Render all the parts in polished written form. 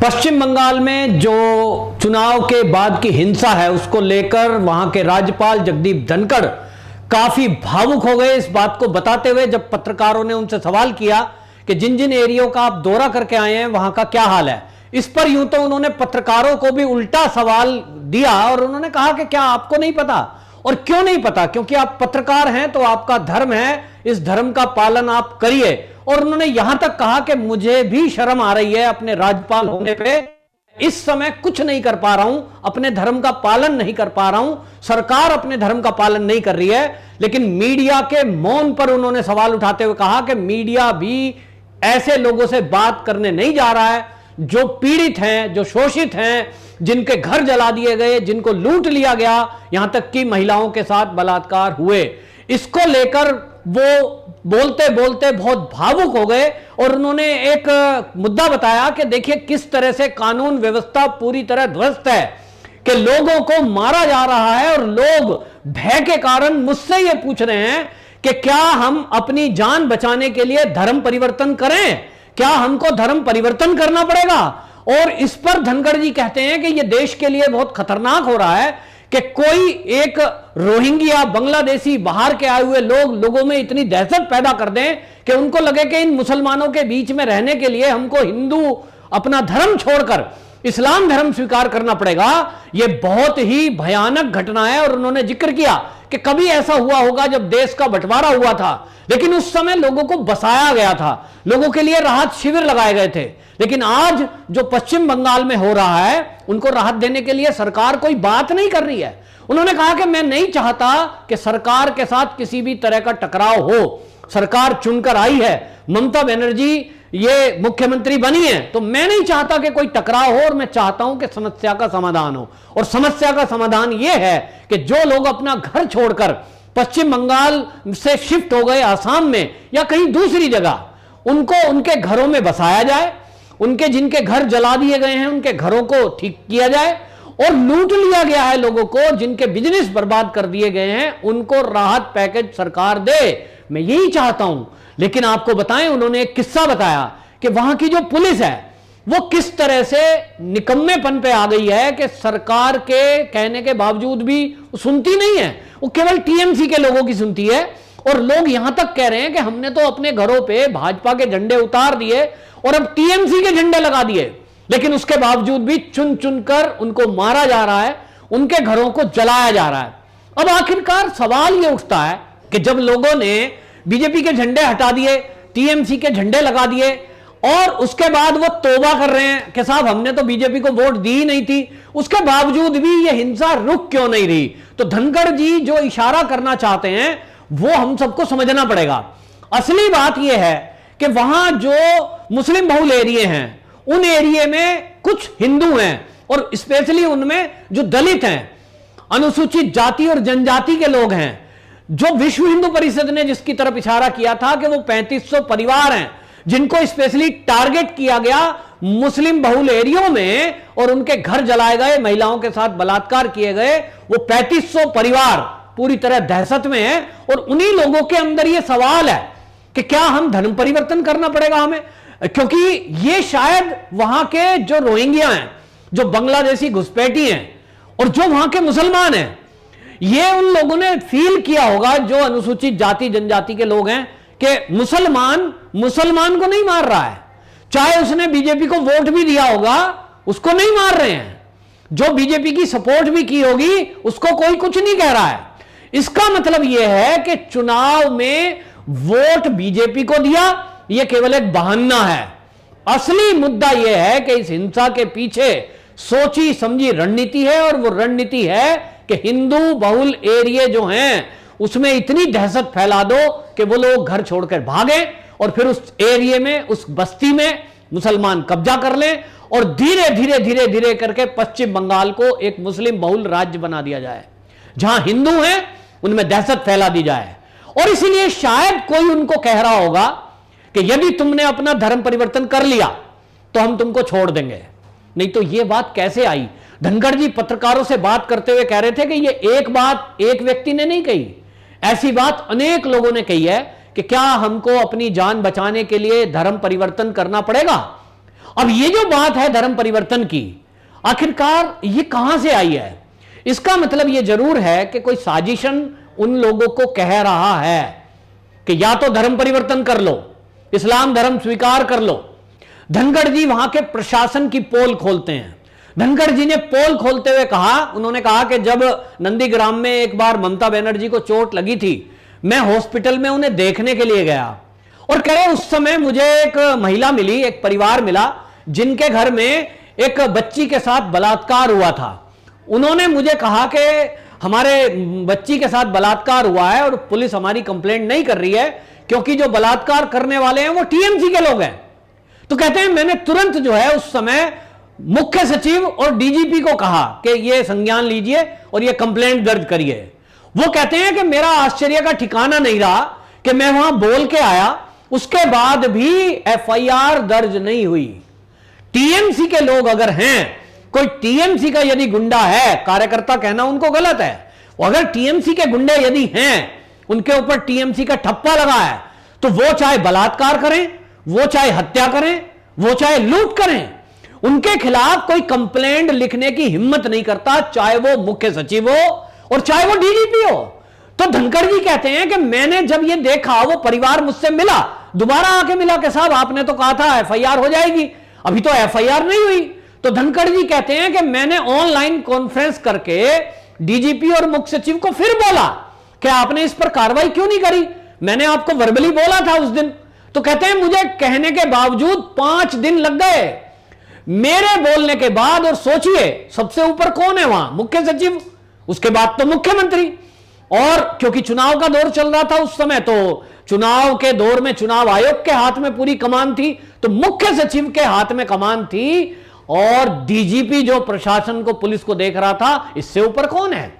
पश्चिम बंगाल में जो चुनाव के बाद की हिंसा है उसको लेकर वहां के राज्यपाल जगदीप धनखड़ काफी भावुक हो गए। इस बात को बताते हुए जब पत्रकारों ने उनसे सवाल किया कि जिन जिन एरियो का आप दौरा करके आए हैं वहां का क्या हाल है, इस पर यूं तो उन्होंने पत्रकारों को भी उल्टा सवाल दिया और उन्होंने कहा कि क्या आपको नहीं पता? और क्यों नहीं पता? क्योंकि आप पत्रकार हैं तो आपका धर्म है, इस धर्म का पालन आप करिए। और उन्होंने यहां तक कहा कि मुझे भी शर्म आ रही है अपने राज्यपाल होने पे, इस समय कुछ नहीं कर पा रहा हूं, अपने धर्म का पालन नहीं कर पा रहा हूं, सरकार अपने धर्म का पालन नहीं कर रही है। लेकिन मीडिया के मौन पर उन्होंने सवाल उठाते हुए कहा कि मीडिया भी ऐसे लोगों से बात करने नहीं जा रहा है जो पीड़ित हैं, जो शोषित हैं, जिनके घर जला दिए गए, जिनको लूट लिया गया, यहां तक कि महिलाओं के साथ बलात्कार हुए। इसको लेकर वो बोलते बोलते बहुत भावुक हो गए और उन्होंने एक मुद्दा बताया कि देखिए किस तरह से कानून व्यवस्था पूरी तरह ध्वस्त है, कि लोगों को मारा जा रहा है और लोग भय के कारण मुझसे ये पूछ रहे हैं कि क्या हम अपनी जान बचाने के लिए धर्म परिवर्तन करें, क्या हमको धर्म परिवर्तन करना पड़ेगा। और इस पर धनखड़ जी कहते हैं कि यह देश के लिए बहुत खतरनाक हो रहा है कि कोई एक रोहिंग्या बांग्लादेशी बाहर के आए हुए लोगों में इतनी दहशत पैदा कर दें कि उनको लगे कि इन मुसलमानों के बीच में रहने के लिए हमको हिंदू अपना धर्म छोड़कर इस्लाम धर्म स्वीकार करना पड़ेगा। यह बहुत ही भयानक घटना है। और उन्होंने जिक्र किया कि कभी ऐसा हुआ होगा जब देश का बंटवारा हुआ था, लेकिन उस समय लोगों को बसाया गया था, लोगों के लिए राहत शिविर लगाए गए थे। लेकिन आज जो पश्चिम बंगाल में हो रहा है उनको राहत देने के लिए सरकार कोई बात नहीं कर रही है। उन्होंने कहा कि मैं नहीं चाहता कि सरकार के साथ किसी भी तरह का टकराव हो। सरकार चुनकर आई है, ममता बनर्जी ये मुख्यमंत्री बनी है, तो मैं नहीं चाहता कि कोई टकराव हो और मैं चाहता हूं कि समस्या का समाधान हो। और समस्या का समाधान यह है कि जो लोग अपना घर छोड़कर पश्चिम बंगाल से शिफ्ट हो गए आसाम में या कहीं दूसरी जगह, उनको उनके घरों में बसाया जाए, उनके जिनके घर जला दिए गए हैं उनके घरों को ठीक किया जाए, और लूट लिया गया है लोगों को, जिनके बिजनेस बर्बाद कर दिए गए हैं, उनको राहत पैकेज सरकार दे। मैं यही चाहता हूं। लेकिन आपको बताएं, उन्होंने एक किस्सा बताया कि वहां की जो पुलिस है वो किस तरह से निकम्मेपन पे आ गई है कि सरकार के कहने के बावजूद भी सुनती नहीं है, वो केवल टीएमसी के लोगों की सुनती है। और लोग यहां तक कह रहे हैं कि हमने तो अपने घरों पे भाजपा के झंडे उतार दिए और अब टीएमसी के झंडे लगा दिए, लेकिन उसके बावजूद भी चुन चुनकर उनको मारा जा रहा है, उनके घरों को जलाया जा रहा है। अब आखिरकार सवाल यह उठता है कि जब लोगों ने बीजेपी के झंडे हटा दिए, टीएमसी के झंडे लगा दिए और उसके बाद वो तौबा कर रहे हैं कि साहब हमने तो बीजेपी को वोट दी ही नहीं थी, उसके बावजूद भी ये हिंसा रुक क्यों नहीं रही? तो धनखड़ जी जो इशारा करना चाहते हैं वो हम सबको समझना पड़ेगा। असली बात यह है कि वहां जो मुस्लिम बहुल एरिया हैं, उन एरिया में कुछ हिंदू हैं और स्पेशली उनमें जो दलित हैं, अनुसूचित जाति और जनजाति के लोग हैं, जो विश्व हिंदू परिषद ने जिसकी तरफ इशारा किया था कि वो 3500 परिवार हैं जिनको स्पेशली टारगेट किया गया मुस्लिम बहुल एरियो में और उनके घर जलाए गए, महिलाओं के साथ बलात्कार किए गए। वो 3500 परिवार पूरी तरह दहशत में है। और उन्हीं लोगों के अंदर यह सवाल है कि क्या हम धर्म परिवर्तन करना पड़ेगा हमें, क्योंकि ये शायद वहां के जो रोहिंग्या हैं, जो बांग्लादेशी घुसपैठी हैं और जो वहां के मुसलमान हैं, ये उन लोगों ने फील किया होगा, जो अनुसूचित जाति जनजाति के लोग हैं, कि मुसलमान को नहीं मार रहा है, चाहे उसने बीजेपी को वोट भी दिया होगा उसको नहीं मार रहे हैं, जो बीजेपी की सपोर्ट भी की होगी उसको कोई कुछ नहीं कह रहा है। इसका मतलब यह है कि चुनाव में वोट बीजेपी को दिया यह केवल एक बहाना है। असली मुद्दा यह है कि इस हिंसा के पीछे सोची समझी रणनीति है, और वो रणनीति है कि हिंदू बहुल एरिया जो हैं उसमें इतनी दहशत फैला दो कि वो लोग घर छोड़कर भागें और फिर उस एरिया में, उस बस्ती में मुसलमान कब्जा कर लें और धीरे धीरे धीरे धीरे करके पश्चिम बंगाल को एक मुस्लिम बहुल राज्य बना दिया जाए, जहां हिंदू हैं उनमें दहशत फैला दी जाए। और इसीलिए शायद कोई उनको कह रहा होगा कि यदि तुमने अपना धर्म परिवर्तन कर लिया तो हम तुमको छोड़ देंगे। नहीं तो यह बात कैसे आई? धनखड़ जी पत्रकारों से बात करते हुए कह रहे थे कि यह एक बात एक व्यक्ति ने नहीं कही, ऐसी बात अनेक लोगों ने कही है कि क्या हमको अपनी जान बचाने के लिए धर्म परिवर्तन करना पड़ेगा। अब ये जो बात है धर्म परिवर्तन की, आखिरकार ये कहां से आई है? इसका मतलब ये जरूर है कि कोई साजिशन उन लोगों को कह रहा है कि या तो धर्म परिवर्तन कर लो, इस्लाम धर्म स्वीकार कर लो। धनखड़ जी वहां के प्रशासन की पोल खोलते हैं। धनखड़ जी ने पोल खोलते हुए कहा, उन्होंने कहा कि जब नंदीग्राम में एक बार ममता बनर्जी को चोट लगी थी, मैं हॉस्पिटल में उन्हें देखने के लिए गया और कह रहे उस समय मुझे एक महिला मिली, एक परिवार मिला जिनके घर में एक बच्ची के साथ बलात्कार हुआ था। उन्होंने मुझे कहा कि हमारे बच्ची के साथ बलात्कार हुआ है और पुलिस हमारी कंप्लेंट नहीं कर रही है क्योंकि जो बलात्कार करने वाले हैं वो टीएमसी के लोग हैं। तो कहते हैं मैंने तुरंत जो है उस समय मुख्य सचिव और डीजीपी को कहा कि ये संज्ञान लीजिए और ये कंप्लेंट दर्ज करिए। वो कहते हैं कि मेरा आश्चर्य का ठिकाना नहीं रहा कि मैं वहां बोल के आया, उसके बाद भी एफआईआर दर्ज नहीं हुई। टीएमसी के लोग अगर हैं, कोई टीएमसी का यदि गुंडा है, कार्यकर्ता कहना उनको गलत है, अगर टीएमसी के गुंडे यदि हैं, उनके ऊपर टीएमसी का ठप्पा लगा है, तो वो चाहे बलात्कार करें, वो चाहे हत्या करें, वो चाहे लूट करें, उनके खिलाफ कोई कंप्लेंट लिखने की हिम्मत नहीं करता, चाहे वो मुख्य सचिव हो और चाहे वो डीजीपी हो। तो धनखड़ जी कहते हैं कि मैंने जब ये देखा, वो परिवार मुझसे मिला, दोबारा आके मिला कि साहब आपने तो कहा था एफआईआर हो जाएगी, अभी तो एफआईआर नहीं हुई। तो धनखड़ जी कहते हैं कि मैंने ऑनलाइन कॉन्फ्रेंस करके डीजीपी और मुख्य सचिव को फिर बोला कि आपने इस पर कार्रवाई क्यों नहीं करी, मैंने आपको वर्बली बोला था उस दिन। तो कहते हैं मुझे कहने के बावजूद 5 दिन लग गए मेरे बोलने के बाद। और सोचिए सबसे ऊपर कौन है वहां? मुख्य सचिव, उसके बाद तो मुख्यमंत्री। और क्योंकि चुनाव का दौर चल रहा था उस समय, तो चुनाव के दौर में चुनाव आयोग के हाथ में पूरी कमान थी, तो मुख्य सचिव के हाथ में कमान थी, और डीजीपी जो प्रशासन को, पुलिस को देख रहा था, इससे ऊपर कौन है?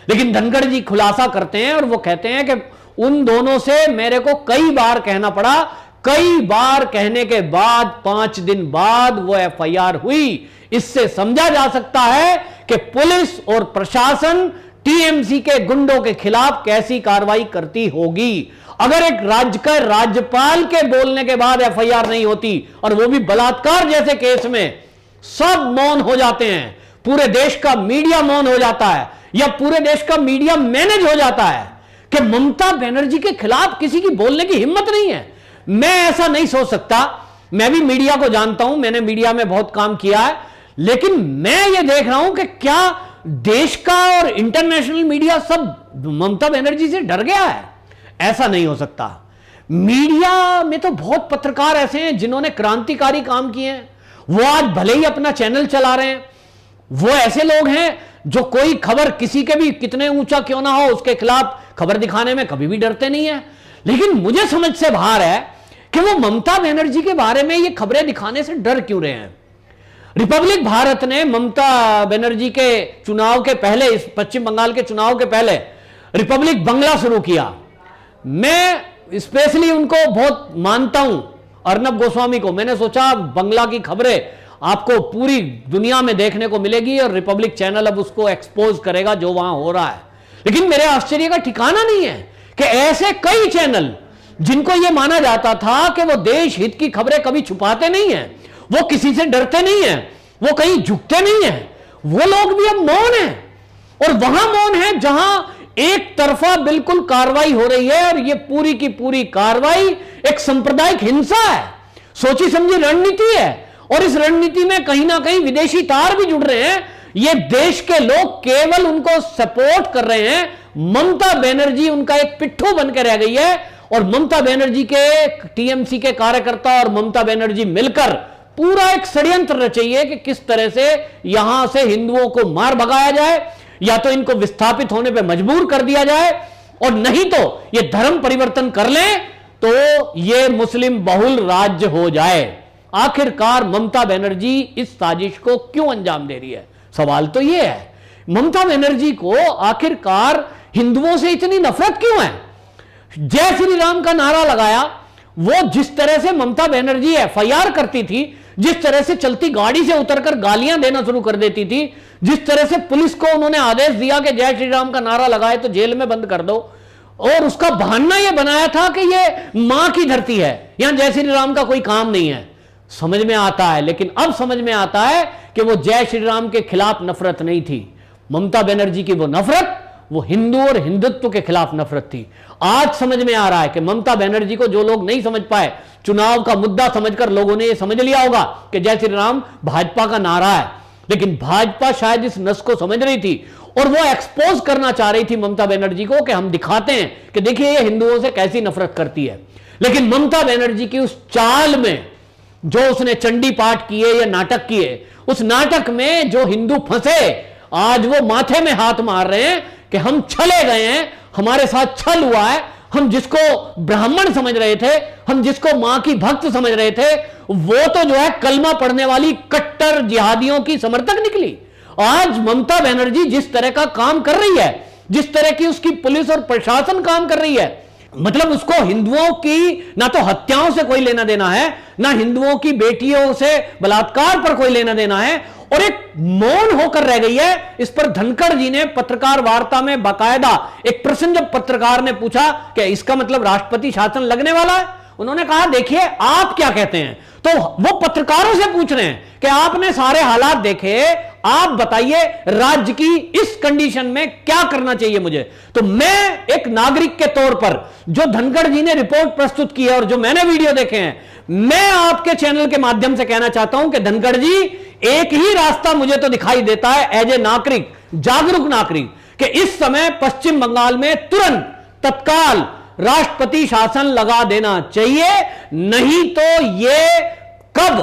लेकिन धनखड़ जी खुलासा करते हैं और वो कहते हैं कि उन दोनों से मेरे को कई बार कहना पड़ा, कई बार कहने के बाद 5 दिन बाद वो एफआईआर हुई। इससे समझा जा सकता है कि पुलिस और प्रशासन टीएमसी के गुंडों के खिलाफ कैसी कार्रवाई करती होगी। अगर एक राज्य का राज्यपाल के बोलने के बाद एफआईआर नहीं होती, और वो भी बलात्कार जैसे केस में, सब मौन हो जाते हैं, पूरे देश का मीडिया मौन हो जाता है, या पूरे देश का मीडिया मैनेज हो जाता है कि ममता बनर्जी के खिलाफ किसी की बोलने की हिम्मत नहीं है। मैं ऐसा नहीं सोच सकता, मैं भी मीडिया को जानता हूं, मैंने मीडिया में बहुत काम किया है, लेकिन मैं ये देख रहा हूं कि क्या देश का और इंटरनेशनल मीडिया सब ममता बनर्जी से डर गया है? ऐसा नहीं हो सकता। मीडिया में तो बहुत पत्रकार ऐसे हैं जिन्होंने क्रांतिकारी काम किए हैं, वो आज भले ही अपना चैनल चला रहे हैं। वो ऐसे लोग हैं जो कोई खबर किसी के भी कितने ऊंचा क्यों ना हो, उसके खिलाफ खबर दिखाने में कभी भी डरते नहीं है। लेकिन मुझे समझ से बाहर है कि वो ममता बनर्जी के बारे में ये खबरें दिखाने से डर क्यों रहे हैं। रिपब्लिक भारत ने ममता बनर्जी के चुनाव के पहले, इस पश्चिम बंगाल के चुनाव के पहले, रिपब्लिक बंगला शुरू किया। मैं स्पेशली उनको बहुत मानता हूं, अर्नब गोस्वामी को। मैंने सोचा बंगला की खबरें आपको पूरी दुनिया में देखने को मिलेगी और रिपब्लिक चैनल अब उसको एक्सपोज करेगा जो वहां हो रहा है। लेकिन मेरे आश्चर्य का ठिकाना नहीं है कि ऐसे कई चैनल जिनको यह माना जाता था कि वो देश हित की खबरें कभी छुपाते नहीं है, वो किसी से डरते नहीं है, वो कहीं झुकते नहीं है, वो लोग भी अब मौन है। और वहां मौन है जहां एक तरफा बिल्कुल कार्रवाई हो रही है, और ये पूरी की पूरी कार्रवाई एक सांप्रदायिक हिंसा है, सोची समझी रणनीति है। और इस रणनीति में कहीं ना कहीं विदेशी तार भी जुड़ रहे हैं। ये देश के लोग केवल उनको सपोर्ट कर रहे हैं। ममता बनर्जी उनका एक पिट्ठू बनकर रह गई है, और ममता बनर्जी के टीएमसी के कार्यकर्ता और ममता बनर्जी मिलकर पूरा एक षड्यंत्र रचिए कि किस तरह से यहां से हिंदुओं को मार भगाया जाए, या तो इनको विस्थापित होने पे मजबूर कर दिया जाए, और नहीं तो ये धर्म परिवर्तन कर लें तो ये मुस्लिम बहुल राज्य हो जाए। आखिरकार ममता बनर्जी इस साजिश को क्यों अंजाम दे रही है? सवाल तो ये है, ममता बनर्जी को आखिरकार हिंदुओं से इतनी नफरत क्यों है? जय श्री राम का नारा लगाया, वो जिस तरह से ममता बनर्जी एफआईआर करती थी, जिस तरह से चलती गाड़ी से उतरकर गालियां देना शुरू कर देती थी, जिस तरह से पुलिस को उन्होंने आदेश दिया कि जय श्री राम का नारा लगाए तो जेल में बंद कर दो, और उसका बहाना यह बनाया था कि यह मां की धरती है, यहां जय श्री राम का कोई काम नहीं है। समझ में आता है। लेकिन अब समझ में आता है कि वो जय श्री राम के खिलाफ नफरत नहीं थी। ममता बनर्जी की वो नफरत, वो हिंदू और हिंदुत्व के खिलाफ नफरत थी। आज समझ में आ रहा है कि ममता बनर्जी को जो लोग नहीं समझ पाए, चुनाव का मुद्दा समझकर लोगों ने यह समझ लिया होगा कि जय श्री राम भाजपा का नारा है, लेकिन भाजपा शायद इस नस को समझ रही थी और वो एक्सपोज करना चाह रही थी ममता बनर्जी को कि हम दिखाते हैं कि देखिए ये हिंदुओं से कैसी नफरत करती है। लेकिन ममता बनर्जी की उस चाल में जो उसने चंडी पाठ किए या नाटक किए, उस नाटक में जो हिंदू फंसे, आज वो माथे में हाथ मार रहे हैं कि हम छले गए हैं, हमारे साथ छल हुआ है। हम जिसको ब्राह्मण समझ रहे थे, हम जिसको मां की भक्त समझ रहे थे, वो तो जो है कलमा पढ़ने वाली कट्टर जिहादियों की समर्थक निकली। आज ममता बनर्जी जिस तरह का काम कर रही है, जिस तरह की उसकी पुलिस और प्रशासन काम कर रही है, मतलब उसको हिंदुओं की ना तो हत्याओं से कोई लेना देना है, ना हिंदुओं की बेटियों से बलात्कार पर कोई लेना देना है, और एक मौन होकर रह गई है। इस पर धनखड़ जी ने पत्रकार वार्ता में बाकायदा एक प्रश्न जब पत्रकार ने पूछा कि इसका मतलब राष्ट्रपति शासन लगने वाला है, उन्होंने कहा देखिए आप क्या कहते हैं। तो वो पत्रकारों से पूछ रहे हैं कि आपने सारे हालात देखे, आप बताइए राज्य की इस कंडीशन में क्या करना चाहिए मुझे। तो मैं एक नागरिक के तौर पर जो धनखड़ जी ने रिपोर्ट प्रस्तुत की है और जो मैंने वीडियो देखे हैं, मैं आपके चैनल के माध्यम से कहना चाहता हूं कि धनखड़ जी, एक ही रास्ता मुझे तो दिखाई देता है एज ए नागरिक, जागरूक नागरिक, कि इस समय पश्चिम बंगाल में तुरंत तत्काल राष्ट्रपति शासन लगा देना चाहिए, नहीं तो यह कब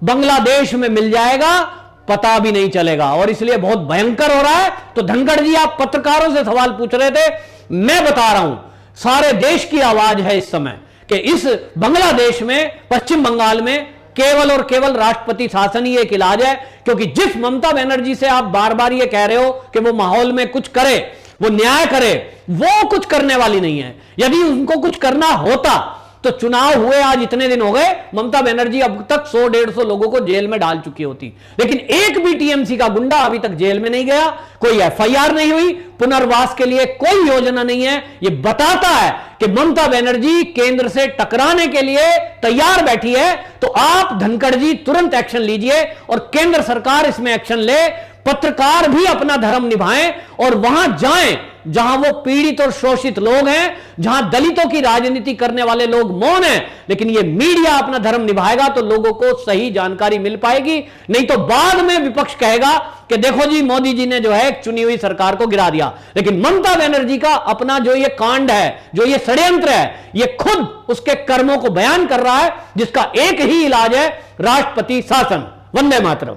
बांग्लादेश में मिल जाएगा पता भी नहीं चलेगा, और इसलिए बहुत भयंकर हो रहा है। तो धनखड़ जी आप पत्रकारों से सवाल पूछ रहे थे, मैं बता रहा हूं सारे देश की आवाज है इस समय कि इस बांग्लादेश में, पश्चिम बंगाल में केवल और केवल राष्ट्रपति शासन ही एक इलाज है। क्योंकि जिस ममता बनर्जी से आप बार बार ये कह रहे हो कि वो माहौल में कुछ करे, वो न्याय करे, वो कुछ करने वाली नहीं है। यदि उनको कुछ करना होता तो चुनाव हुए आज इतने दिन हो गए, ममता बनर्जी अब तक 100-150 लोगों को जेल में डाल चुकी होती। लेकिन एक भी टीएमसी का गुंडा अभी तक जेल में नहीं गया, कोई एफआईआर नहीं हुई, पुनर्वास के लिए कोई योजना नहीं है। यह बताता है कि ममता बनर्जी केंद्र से टकराने के लिए तैयार बैठी है। तो आप धनखड़ जी तुरंत एक्शन लीजिए और केंद्र सरकार इसमें एक्शन ले। पत्रकार भी अपना धर्म निभाएं और वहां जाएं जहां वो पीड़ित और शोषित लोग हैं, जहां दलितों की राजनीति करने वाले लोग मौन हैं। लेकिन ये मीडिया अपना धर्म निभाएगा तो लोगों को सही जानकारी मिल पाएगी, नहीं तो बाद में विपक्ष कहेगा कि देखो जी मोदी जी ने जो है एक चुनी हुई सरकार को गिरा दिया। लेकिन ममता बनर्जी का अपना जो ये कांड है, जो ये षड्यंत्र है, ये खुद उसके कर्मों को बयान कर रहा है, जिसका एक ही इलाज है राष्ट्रपति शासन। वंदे मातरम।